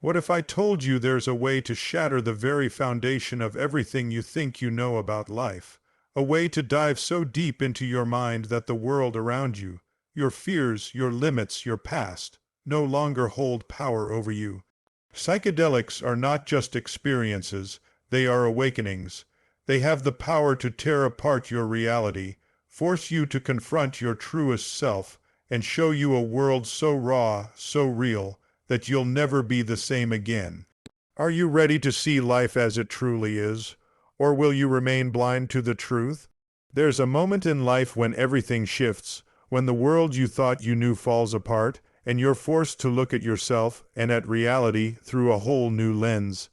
What if I told you there's a way to shatter the very foundation of everything you think you know about life? A way to dive so deep into your mind that the world around you, your fears, your limits, your past, no longer hold power over you. Psychedelics are not just experiences, they are awakenings. They have the power to tear apart your reality, force you to confront your truest self, and show you a world so raw, so real, that you'll never be the same again. Are you ready to see life as it truly is? Or will you remain blind to the truth? There's a moment in life when everything shifts, when the world you thought you knew falls apart, and you're forced to look at yourself and at reality through a whole new lens.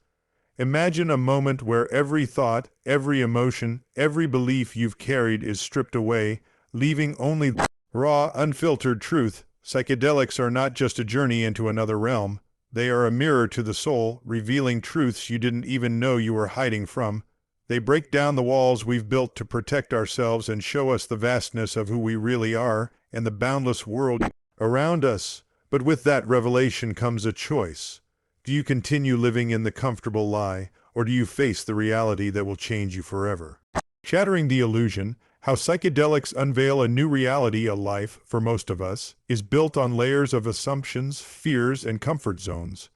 Imagine a moment where every thought, every emotion, every belief you've carried is stripped away, leaving only raw, unfiltered truth. Psychedelics are not just a journey into another realm. They are a mirror to the soul, revealing truths you didn't even know you were hiding from. They break down the walls we've built to protect ourselves and show us the vastness of who we really are and the boundless world around us. But with that revelation comes a choice. Do you continue living in the comfortable lie, or do you face the reality that will change you forever? Shattering the illusion, how psychedelics unveil a new reality. A life, for most of us, is built on layers of assumptions, fears, and comfort zones.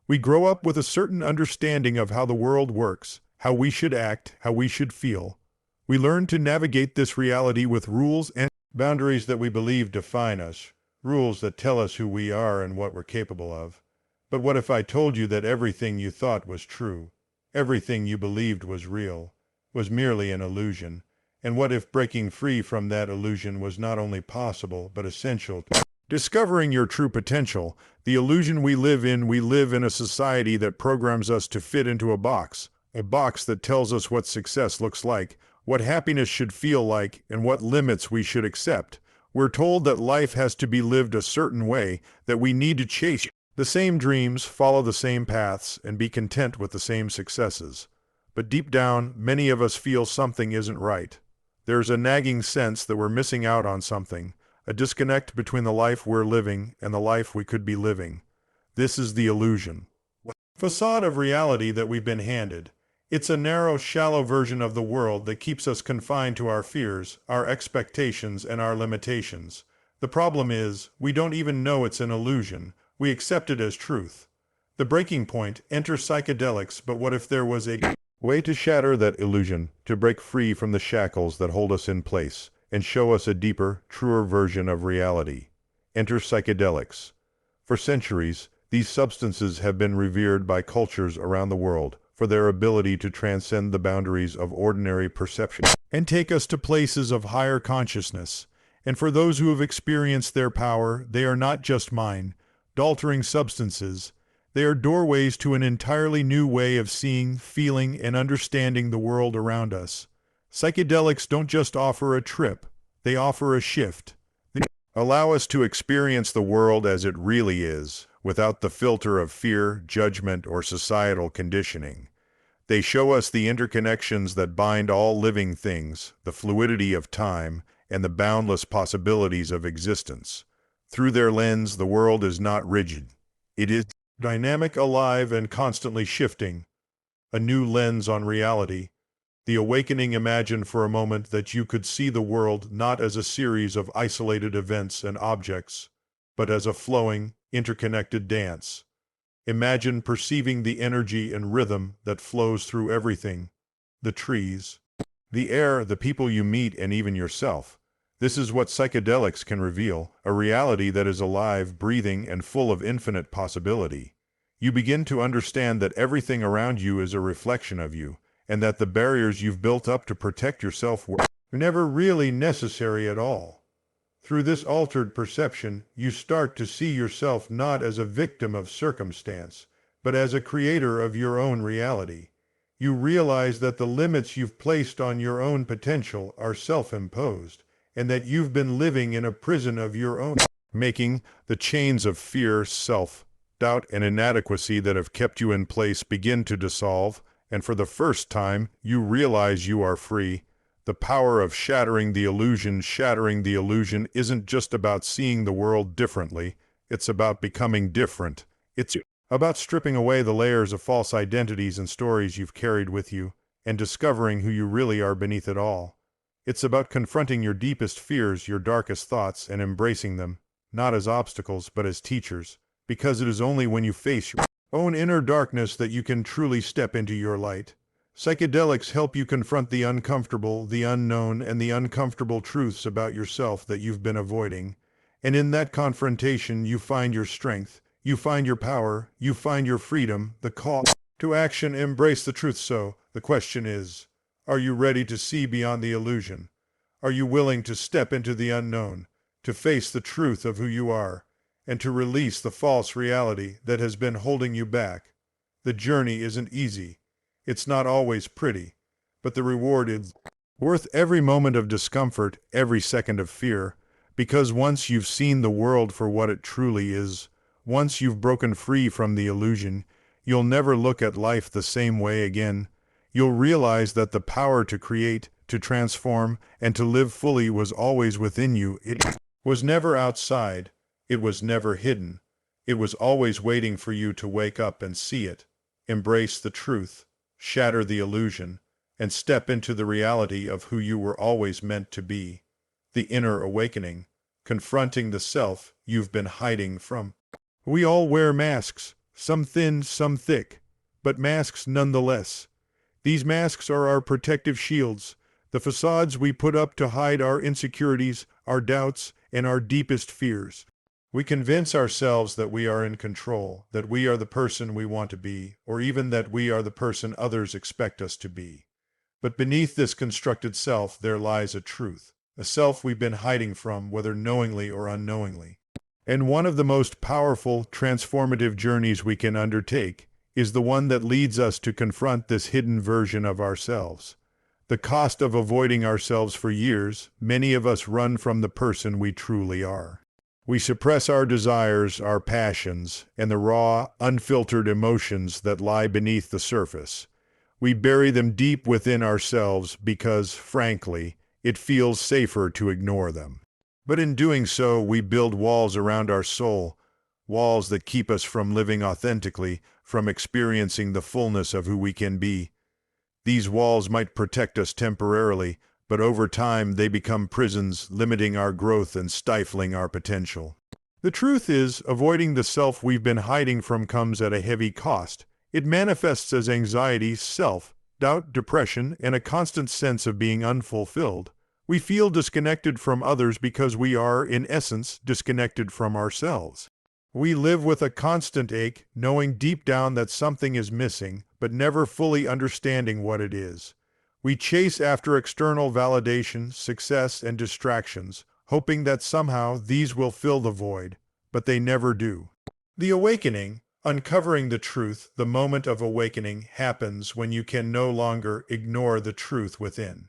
We grow up with a certain understanding of how the world works, how we should act, how we should feel. We learn to navigate this reality with rules and boundaries that we believe define us, rules that tell us who we are and what we're capable of. But what if I told you that everything you thought was true, everything you believed was real, was merely an illusion? And what if breaking free from that illusion was not only possible, but essential to discovering your true potential? The illusion we live in a society that programs us to fit into a box that tells us what success looks like, what happiness should feel like, and what limits we should accept. We're told that life has to be lived a certain way, that we need to chase the same dreams, follow the same paths, and be content with the same successes. But deep down, many of us feel something isn't right. There's a nagging sense that we're missing out on something, a disconnect between the life we're living and the life we could be living. This is the illusion, facade of reality that we've been handed. It's a narrow, shallow version of the world that keeps us confined to our fears, our expectations, and our limitations. The problem is, we don't even know it's an illusion. We accept it as truth. The breaking point, enter psychedelics. But what if there was a way to shatter that illusion, to break free from the shackles that hold us in place, and show us a deeper, truer version of reality? Enter psychedelics. For centuries, these substances have been revered by cultures around the world for their ability to transcend the boundaries of ordinary perception and take us to places of higher consciousness. And for those who have experienced their power, they are not just mind-altering substances. They are doorways to an entirely new way of seeing, feeling, and understanding the world around us. Psychedelics don't just offer a trip, they offer a shift. They allow us to experience the world as it really is, without the filter of fear, judgment, or societal conditioning. They show us the interconnections that bind all living things, the fluidity of time, and the boundless possibilities of existence. Through their lens, the world is not rigid. It is dynamic, alive, and constantly shifting. A new lens on reality. The awakening. Imagine for a moment that you could see the world not as a series of isolated events and objects, but as a flowing, interconnected dance. Imagine perceiving the energy and rhythm that flows through everything, the trees, the air, the people you meet, and even yourself. This is what psychedelics can reveal, a reality that is alive, breathing, and full of infinite possibility. You begin to understand that everything around you is a reflection of you, and that the barriers you've built up to protect yourself were never really necessary at all. Through this altered perception, you start to see yourself not as a victim of circumstance, but as a creator of your own reality. You realize that the limits you've placed on your own potential are self-imposed, and that you've been living in a prison of your own making. The chains of fear, self-doubt, and inadequacy that have kept you in place begin to dissolve, and for the first time, you realize you are free. The power of shattering the illusion. Shattering the illusion isn't just about seeing the world differently. It's about becoming different. It's about stripping away the layers of false identities and stories you've carried with you and discovering who you really are beneath it all. It's about confronting your deepest fears, your darkest thoughts, and embracing them, not as obstacles, but as teachers, because it is only when you face your own inner darkness that you can truly step into your light. Psychedelics help you confront the uncomfortable, the unknown, and the uncomfortable truths about yourself that you've been avoiding. And in that confrontation, you find your strength, you find your power, you find your freedom, the call to action. Embrace the truth. So, the question is, are you ready to see beyond the illusion? Are you willing to step into the unknown, to face the truth of who you are, and to release the false reality that has been holding you back? The journey isn't easy. It's not always pretty, but the reward is worth every moment of discomfort, every second of fear, because once you've seen the world for what it truly is, once you've broken free from the illusion, you'll never look at life the same way again. You'll realize that the power to create, to transform, and to live fully was always within you. It was never outside. It was never hidden. It was always waiting for you to wake up and see it. Embrace the truth, shatter the illusion, and step into the reality of who you were always meant to be. The inner awakening, confronting the self you've been hiding from. We all wear masks, some thin, some thick, but masks nonetheless. These masks are our protective shields, the facades we put up to hide our insecurities, our doubts, and our deepest fears. We convince ourselves that we are in control, that we are the person we want to be, or even that we are the person others expect us to be. But beneath this constructed self there lies a truth, a self we've been hiding from, whether knowingly or unknowingly. And one of the most powerful, transformative journeys we can undertake is the one that leads us to confront this hidden version of ourselves. The cost of avoiding ourselves for years, many of us run from the person we truly are. We suppress our desires, our passions, and the raw, unfiltered emotions that lie beneath the surface. We bury them deep within ourselves because, frankly, it feels safer to ignore them. But in doing so, we build walls around our soul, walls that keep us from living authentically, from experiencing the fullness of who we can be. These walls might protect us temporarily, but over time they become prisons, limiting our growth and stifling our potential. The truth is, avoiding the self we've been hiding from comes at a heavy cost. It manifests as anxiety, self-doubt, depression, and a constant sense of being unfulfilled. We feel disconnected from others because we are, in essence, disconnected from ourselves. We live with a constant ache, knowing deep down that something is missing, but never fully understanding what it is. We chase after external validation, success, and distractions, hoping that somehow these will fill the void, but they never do. The awakening, uncovering the truth, the moment of awakening happens when you can no longer ignore the truth within.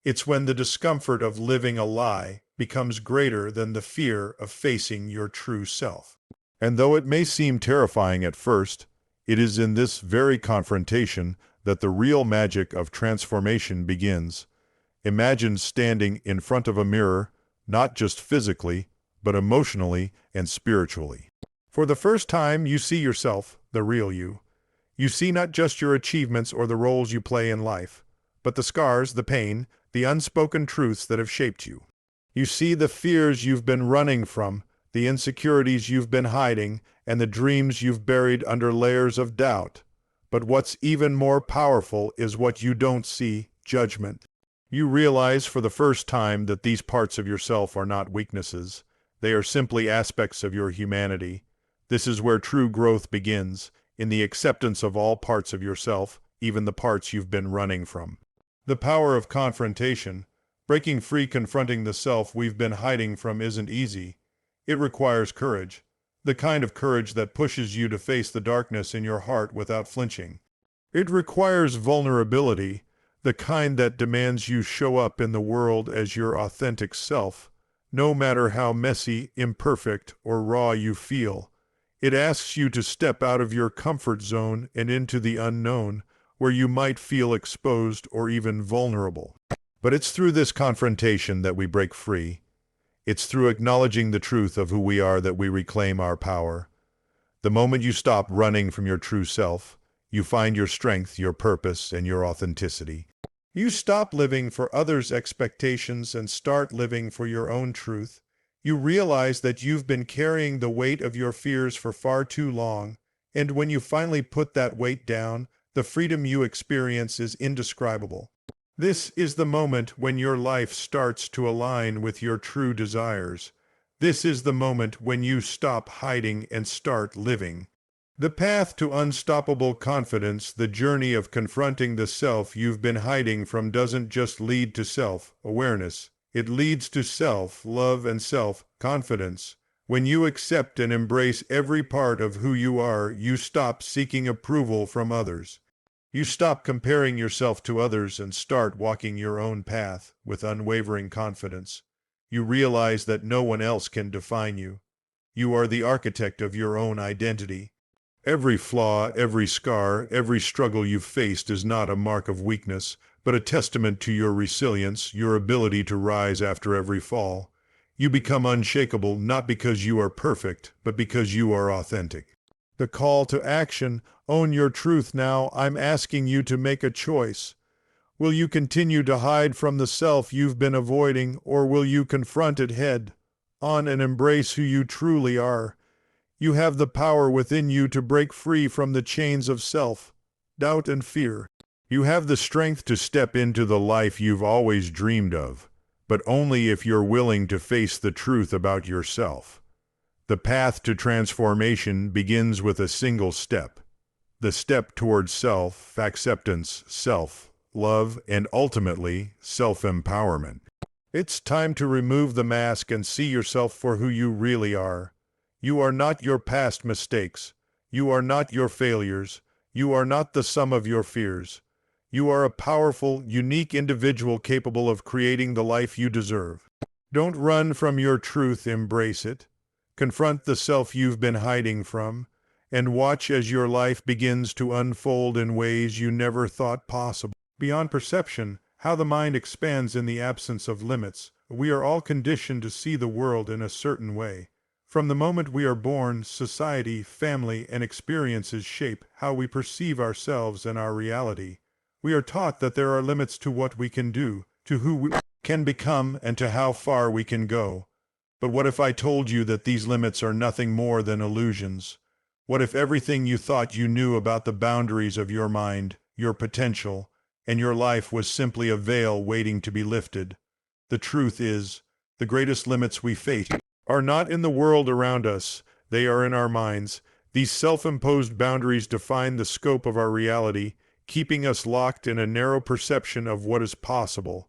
It's when the discomfort of living a lie becomes greater than the fear of facing your true self. And though it may seem terrifying at first, it is in this very confrontation that the real magic of transformation begins. Imagine standing in front of a mirror, not just physically, but emotionally and spiritually. For the first time, you see yourself, the real you. You see not just your achievements or the roles you play in life, but the scars, the pain, the unspoken truths that have shaped you. You see the fears you've been running from, the insecurities you've been hiding, and the dreams you've buried under layers of doubt. But what's even more powerful is what you don't see, judgment. You realize for the first time that these parts of yourself are not weaknesses. They are simply aspects of your humanity. This is where true growth begins, in the acceptance of all parts of yourself, even the parts you've been running from. The power of confrontation, breaking free, confronting the self we've been hiding from isn't easy. It requires courage, the kind of courage that pushes you to face the darkness in your heart without flinching. It requires vulnerability, the kind that demands you show up in the world as your authentic self, no matter how messy, imperfect, or raw you feel. It asks you to step out of your comfort zone and into the unknown, where you might feel exposed or even vulnerable. But it's through this confrontation that we break free. It's through acknowledging the truth of who we are that we reclaim our power. The moment you stop running from your true self, you find your strength, your purpose, and your authenticity. You stop living for others' expectations and start living for your own truth. You realize that you've been carrying the weight of your fears for far too long, and when you finally put that weight down, the freedom you experience is indescribable. This is the moment when your life starts to align with your true desires. This is the moment when you stop hiding and start living. The path to unstoppable confidence, the journey of confronting the self you've been hiding from, doesn't just lead to self-awareness. It leads to self-love and self-confidence. When you accept and embrace every part of who you are, you stop seeking approval from others. You stop comparing yourself to others and start walking your own path with unwavering confidence. You realize that no one else can define you. You are the architect of your own identity. Every flaw, every scar, every struggle you've faced is not a mark of weakness, but a testament to your resilience, your ability to rise after every fall. You become unshakable not because you are perfect, but because you are authentic. The call to action: own your truth now. I'm asking you to make a choice. Will you continue to hide from the self you've been avoiding, or will you confront it head on and embrace who you truly are? You have the power within you to break free from the chains of self-doubt and fear. You have the strength to step into the life you've always dreamed of, but only if you're willing to face the truth about yourself. The path to transformation begins with a single step. The step towards self-acceptance, self-love, and ultimately, self-empowerment. It's time to remove the mask and see yourself for who you really are. You are not your past mistakes. You are not your failures. You are not the sum of your fears. You are a powerful, unique individual capable of creating the life you deserve. Don't run from your truth, embrace it. Confront the self you've been hiding from, and watch as your life begins to unfold in ways you never thought possible. Beyond perception, how the mind expands in the absence of limits. We are all conditioned to see the world in a certain way. From the moment we are born, society, family, and experiences shape how we perceive ourselves and our reality. We are taught that there are limits to what we can do, to who we can become, and to how far we can go. But what if I told you that these limits are nothing more than illusions? What if everything you thought you knew about the boundaries of your mind, your potential, and your life was simply a veil waiting to be lifted? The truth is, the greatest limits we face are not in the world around us, they are in our minds. These self-imposed boundaries define the scope of our reality, keeping us locked in a narrow perception of what is possible.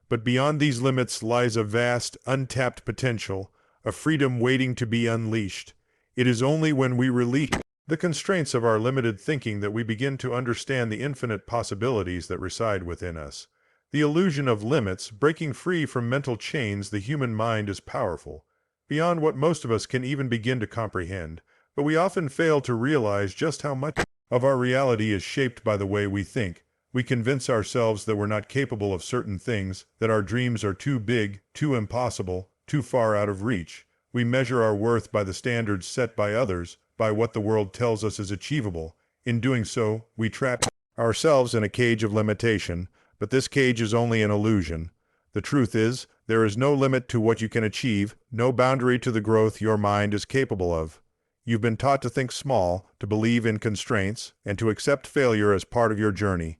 But beyond these limits lies a vast, untapped potential, a freedom waiting to be unleashed. It is only when we release the constraints of our limited thinking that we begin to understand the infinite possibilities that reside within us. The illusion of limits, breaking free from mental chains. The human mind is powerful, beyond what most of us can even begin to comprehend, but we often fail to realize just how much of our reality is shaped by the way we think. We convince ourselves that we're not capable of certain things, that our dreams are too big, too impossible, too far out of reach. We measure our worth by the standards set by others, by what the world tells us is achievable. In doing so, we trap ourselves in a cage of limitation, but this cage is only an illusion. The truth is, there is no limit to what you can achieve, no boundary to the growth your mind is capable of. You've been taught to think small, to believe in constraints, and to accept failure as part of your journey.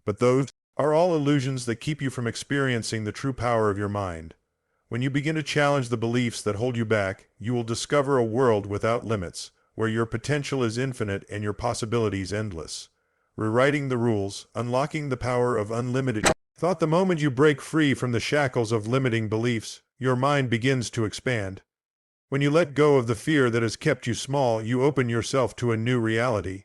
But those are all illusions that keep you from experiencing the true power of your mind. When you begin to challenge the beliefs that hold you back, you will discover a world without limits, where your potential is infinite and your possibilities endless. Rewriting the rules, unlocking the power of unlimited thought. The moment you break free from the shackles of limiting beliefs, your mind begins to expand. When you let go of the fear that has kept you small, you open yourself to a new reality.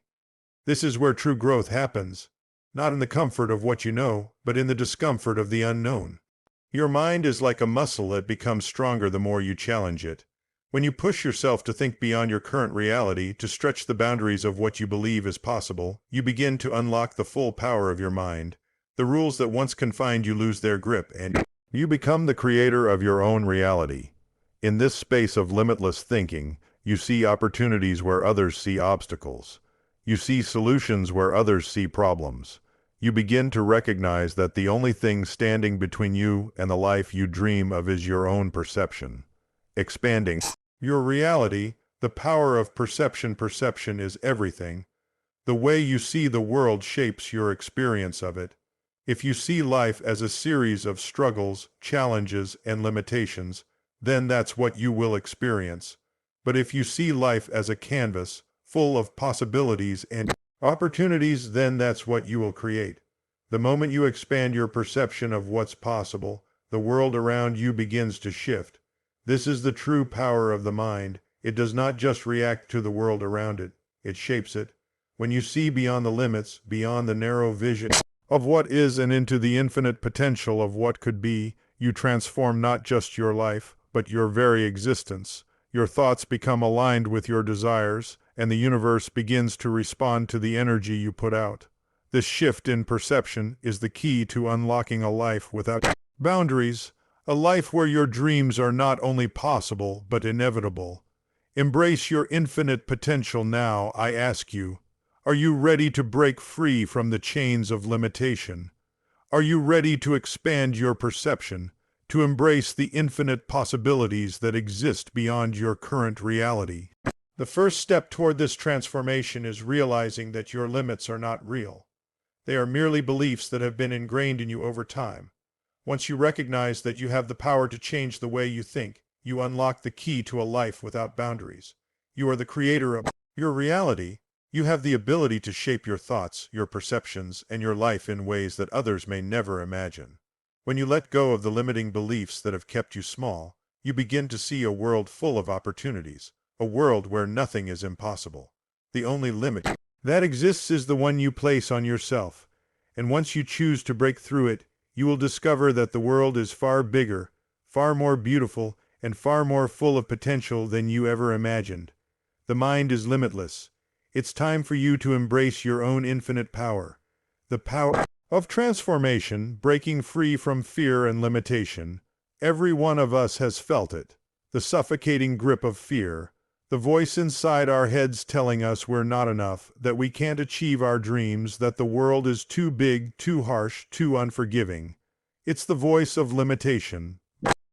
This is where true growth happens, not in the comfort of what you know, but in the discomfort of the unknown. Your mind is like a muscle that becomes stronger the more you challenge it. When you push yourself to think beyond your current reality, to stretch the boundaries of what you believe is possible, you begin to unlock the full power of your mind. The rules that once confined you lose their grip, and you become the creator of your own reality. In this space of limitless thinking, You see opportunities where others see obstacles. You see solutions where others see problems. You begin to recognize that the only thing standing between you and the life you dream of is your own perception. Expanding your reality, the power of perception. Perception is everything. The way you see the world shapes your experience of it. If you see life as a series of struggles, challenges, and limitations, then that's what you will experience. But if you see life as a canvas, full of possibilities and opportunities, then that's what you will create. The moment you expand your perception of what's possible, the world around you begins to shift. This is the true power of the mind. It does not just react to the world around it, it shapes it. When you see beyond the limits, beyond the narrow vision of what is and into the infinite potential of what could be, you transform not just your life, but your very existence. Your thoughts become aligned with your desires, and the universe begins to respond to the energy you put out. This shift in perception is the key to unlocking a life without boundaries, a life where your dreams are not only possible, but inevitable. Embrace your infinite potential now, I ask you. Are you ready to break free from the chains of limitation? Are you ready to expand your perception, to embrace the infinite possibilities that exist beyond your current reality? The first step toward this transformation is realizing that your limits are not real. They are merely beliefs that have been ingrained in you over time. Once you recognize that you have the power to change the way you think, you unlock the key to a life without boundaries. You are the creator of your reality. You have the ability to shape your thoughts, your perceptions, and your life in ways that others may never imagine. When you let go of the limiting beliefs that have kept you small, you begin to see a world full of opportunities, a world where nothing is impossible. The only limit that exists is the one you place on yourself, and once you choose to break through it, you will discover that the world is far bigger, far more beautiful, and far more full of potential than you ever imagined. The mind is limitless. It's time for you to embrace your own infinite power. The power of transformation, breaking free from fear and limitation. Every one of us has felt it. The suffocating grip of fear. The voice inside our heads telling us we're not enough, that we can't achieve our dreams, that the world is too big, too harsh, too unforgiving. It's the voice of limitation.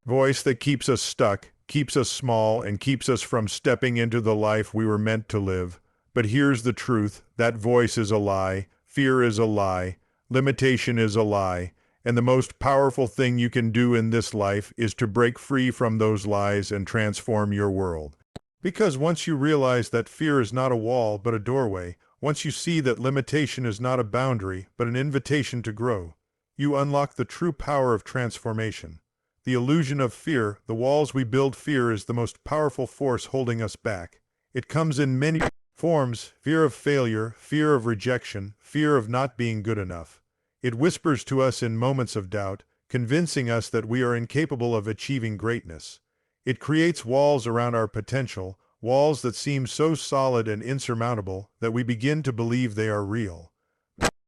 Voice that keeps us stuck, keeps us small, and keeps us from stepping into the life we were meant to live. But here's the truth, that voice is a lie, fear is a lie, limitation is a lie, and the most powerful thing you can do in this life is to break free from those lies and transform your world. Because once you realize that fear is not a wall but a doorway, once you see that limitation is not a boundary but an invitation to grow, you unlock the true power of transformation. The illusion of fear, the walls we build, fear is the most powerful force holding us back. It comes in many forms: fear of failure, fear of rejection, fear of not being good enough. It whispers to us in moments of doubt, convincing us that we are incapable of achieving greatness. It creates walls around our potential, walls that seem so solid and insurmountable that we begin to believe they are real.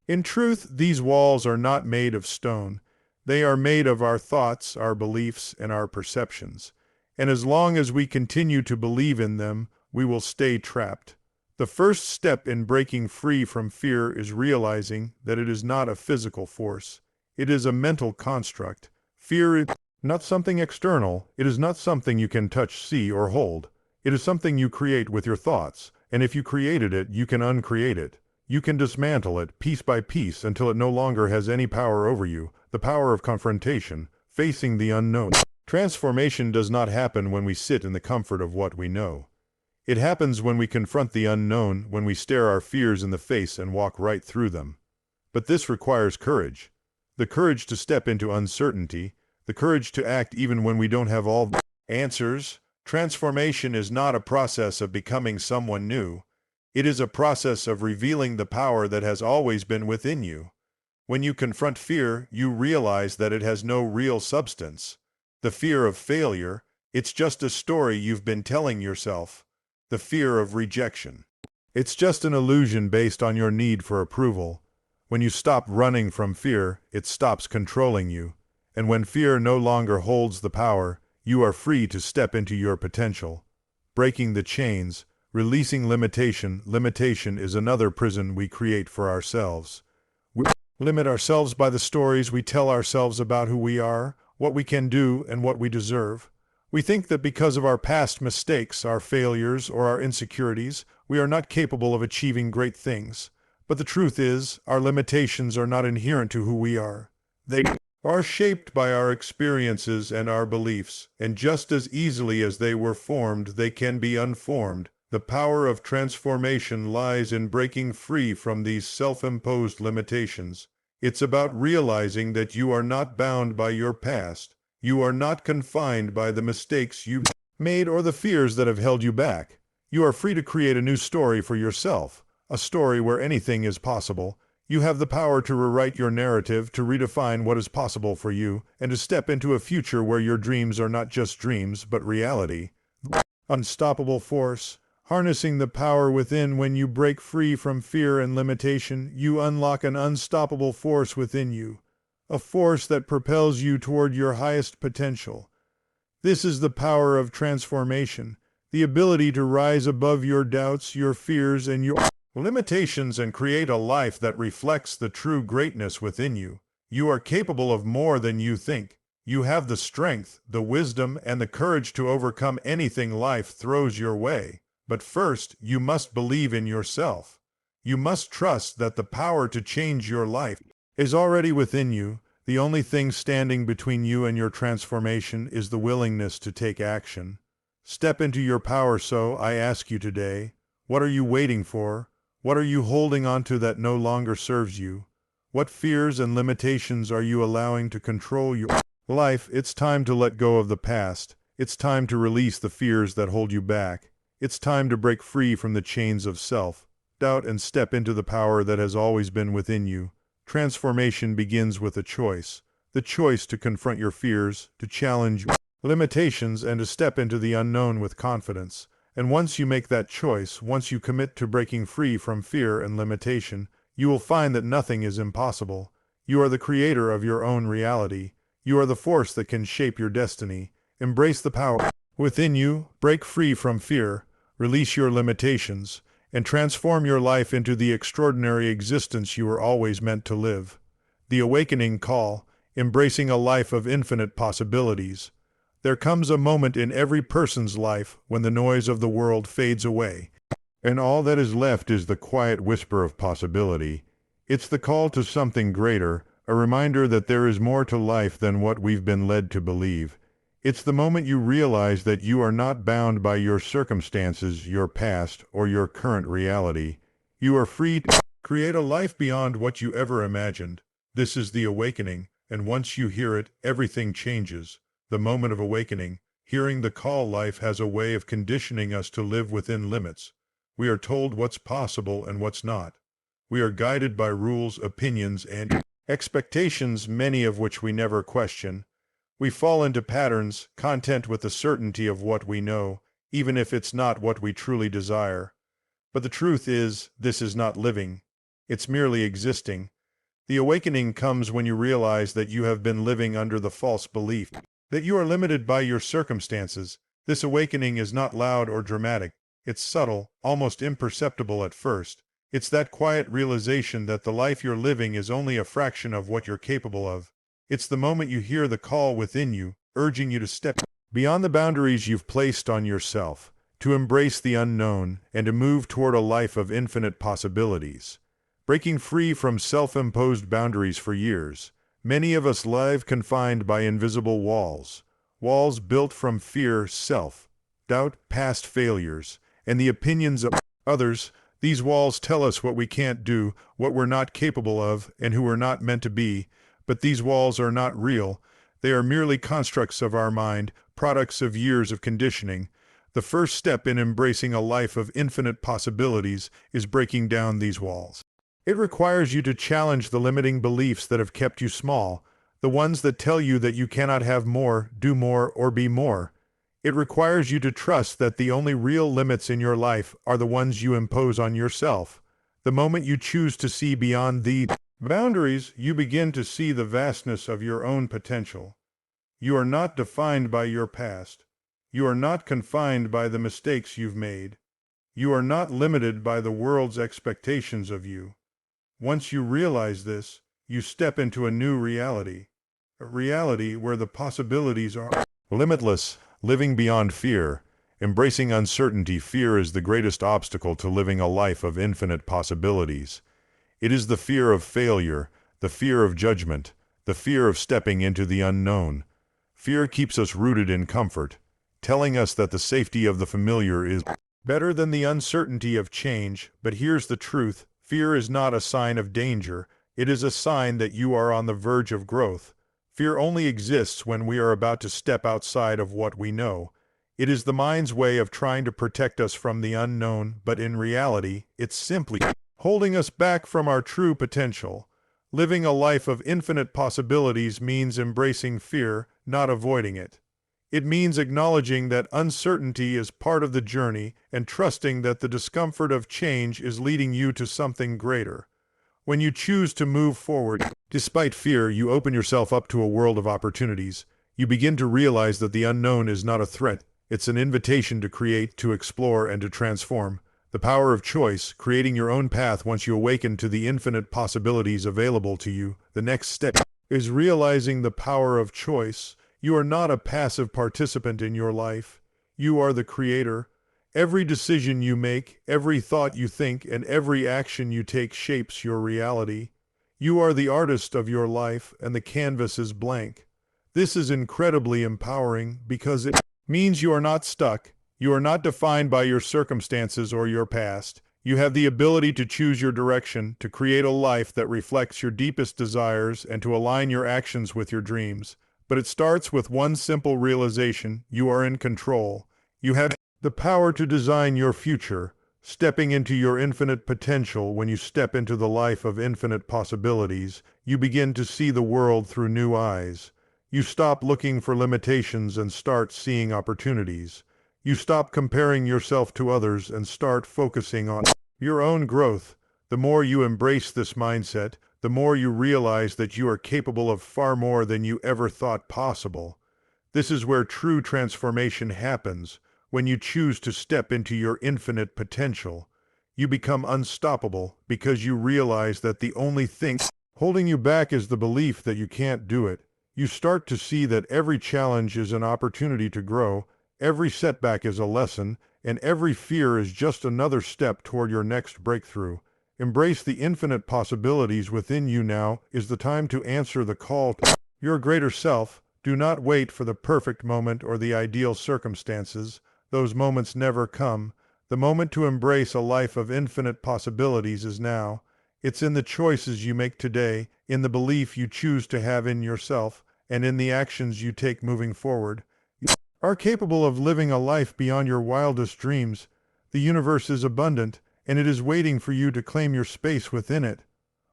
In truth, these walls are not made of stone. They are made of our thoughts, our beliefs, and our perceptions. And as long as we continue to believe in them, we will stay trapped. The first step in breaking free from fear is realizing that it is not a physical force. It is a mental construct. Fear is not something external. It is not something you can touch, see, or hold. It is something you create with your thoughts. And if you created it, you can uncreate it. You can dismantle it piece by piece until it no longer has any power over you. The power of confrontation, facing the unknown. Transformation does not happen when we sit in the comfort of what we know. It happens when we confront the unknown, when we stare our fears in the face and walk right through them. But this requires courage. The courage to step into uncertainty, the courage to act even when we don't have all the answers. Transformation is not a process of becoming someone new. It is a process of revealing the power that has always been within you. When you confront fear, you realize that it has no real substance. The fear of failure, it's just a story you've been telling yourself. The fear of rejection, it's just an illusion based on your need for approval. When you stop running from fear, it stops controlling you. And when fear no longer holds the power, you are free to step into your potential. breaking the chains, releasing limitation. Limitation is another prison we create for ourselves. We limit ourselves by the stories we tell ourselves about who we are, what we can do, and what we deserve. We think that because of our past mistakes, our failures, or our insecurities, we are not capable of achieving great things. But the truth is, our limitations are not inherent to who we are. They are shaped by our experiences and our beliefs, and just as easily as they were formed, they can be unformed. The power of transformation lies in breaking free from these self-imposed limitations. It's about realizing that you are not bound by your past. You are not confined by the mistakes you've made or the fears that have held you back. You are free to create a new story for yourself, a story where anything is possible. You have the power to rewrite your narrative, to redefine what is possible for you, and to step into a future where your dreams are not just dreams, but reality. Unstoppable force. Harnessing the power within. When you break free from fear and limitation, you unlock an unstoppable force within you, a force that propels you toward your highest potential. This is the power of transformation, the ability to rise above your doubts, your fears, and your limitations and create a life that reflects the true greatness within you. You are capable of more than you think. You have the strength, the wisdom, and the courage to overcome anything life throws your way. But first, you must believe in yourself. You must trust that the power to change your life is already within you. The only thing standing between you and your transformation is the willingness to take action. Step into your power. So I ask you today, what are you waiting for? What are you holding on to that no longer serves you? What fears and limitations are you allowing to control your life? It's time to let go of the past. It's time to release the fears that hold you back. It's time to break free from the chains of self-doubt and step into the power that has always been within you. Transformation begins with a choice. The choice to confront your fears, to challenge your limitations, and to step into the unknown with confidence. And once you make that choice, once you commit to breaking free from fear and limitation, you will find that nothing is impossible. You are the creator of your own reality. You are the force that can shape your destiny. Embrace the power within you, break free from fear, release your limitations, and transform your life into the extraordinary existence you were always meant to live. The awakening call, embracing a life of infinite possibilities. There comes a moment in every person's life when the noise of the world fades away, and all that is left is the quiet whisper of possibility. It's the call to something greater, a reminder that there is more to life than what we've been led to believe. It's the moment you realize that you are not bound by your circumstances, your past, or your current reality. You are free to create a life beyond what you ever imagined. This is the awakening, and once you hear it, everything changes. The moment of awakening, hearing the call. Life has a way of conditioning us to live within limits. We are told what's possible and what's not. We are guided by rules, opinions, and expectations, many of which we never question. We fall into patterns, content with the certainty of what we know, even if it's not what we truly desire. But the truth is, this is not living. It's merely existing. The awakening comes when you realize that you have been living under the false belief that you are limited by your circumstances. This awakening is not loud or dramatic. It's subtle, almost imperceptible at first. It's that quiet realization that the life you're living is only a fraction of what you're capable of. It's the moment you hear the call within you, urging you to step beyond the boundaries you've placed on yourself, to embrace the unknown, and to move toward a life of infinite possibilities. Breaking free from self-imposed boundaries. For years, many of us live confined by invisible walls, walls built from fear, self-doubt, past failures, and the opinions of others. These walls tell us what we can't do, what we're not capable of, and who we're not meant to be. But these walls are not real. They are merely constructs of our mind, products of years of conditioning. The first step in embracing a life of infinite possibilities is breaking down these walls. It requires you to challenge the limiting beliefs that have kept you small, the ones that tell you that you cannot have more, do more, or be more. It requires you to trust that the only real limits in your life are the ones you impose on yourself. The moment you choose to see beyond these boundaries, you begin to see the vastness of your own potential. You are not defined by your past. You are not confined by the mistakes you've made. You are not limited by the world's expectations of you. Once you realize this, you step into a new reality. A reality where the possibilities are limitless, living beyond fear. Embracing uncertainty. Fear is the greatest obstacle to living a life of infinite possibilities. It is the fear of failure, the fear of judgment, the fear of stepping into the unknown. Fear keeps us rooted in comfort, telling us that the safety of the familiar is better than the uncertainty of change. But here's the truth: fear is not a sign of danger, it is a sign that you are on the verge of growth. Fear only exists when we are about to step outside of what we know. It is the mind's way of trying to protect us from the unknown, but in reality, it's simply holding us back from our true potential. Living a life of infinite possibilities means embracing fear, not avoiding it. It means acknowledging that uncertainty is part of the journey and trusting that the discomfort of change is leading you to something greater. When you choose to move forward, despite fear, you open yourself up to a world of opportunities. You begin to realize that the unknown is not a threat. It's an invitation to create, to explore, and to transform. The power of choice, creating your own path. Once you awaken to the infinite possibilities available to you, the next step is realizing the power of choice. You are not a passive participant in your life. You are the creator. Every decision you make, every thought you think, and every action you take shapes your reality. You are the artist of your life, and the canvas is blank. This is incredibly empowering because it means you are not stuck. You are not defined by your circumstances or your past. You have the ability to choose your direction, to create a life that reflects your deepest desires, and to align your actions with your dreams. But it starts with one simple realization: you are in control. You have the power to design your future, stepping into your infinite potential. When you step into the life of infinite possibilities, you begin to see the world through new eyes. You stop looking for limitations and start seeing opportunities. You stop comparing yourself to others and start focusing on your own growth. The more you embrace this mindset, the more you realize that you are capable of far more than you ever thought possible. This is where true transformation happens. When you choose to step into your infinite potential, you become unstoppable because you realize that the only thing holding you back is the belief that you can't do it. You start to see that every challenge is an opportunity to grow, every setback is a lesson, and every fear is just another step toward your next breakthrough. Embrace the infinite possibilities within you. Now is the time to answer the call to your greater self. Do not wait for the perfect moment or the ideal circumstances. Those moments never come. The moment to embrace a life of infinite possibilities is now. It's in the choices you make today, in the belief you choose to have in yourself, and in the actions you take moving forward. You are capable of living a life beyond your wildest dreams. The universe is abundant, and it is waiting for you to claim your space within it.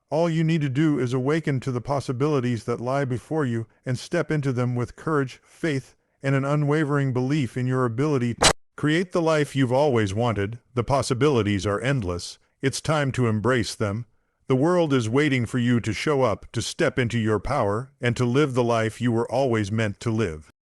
All you need to do is awaken to the possibilities that lie before you and step into them with courage, faith, and an unwavering belief in your ability to create the life you've always wanted. The possibilities are endless. It's time to embrace them. The world is waiting for you to show up, to step into your power, and to live the life you were always meant to live.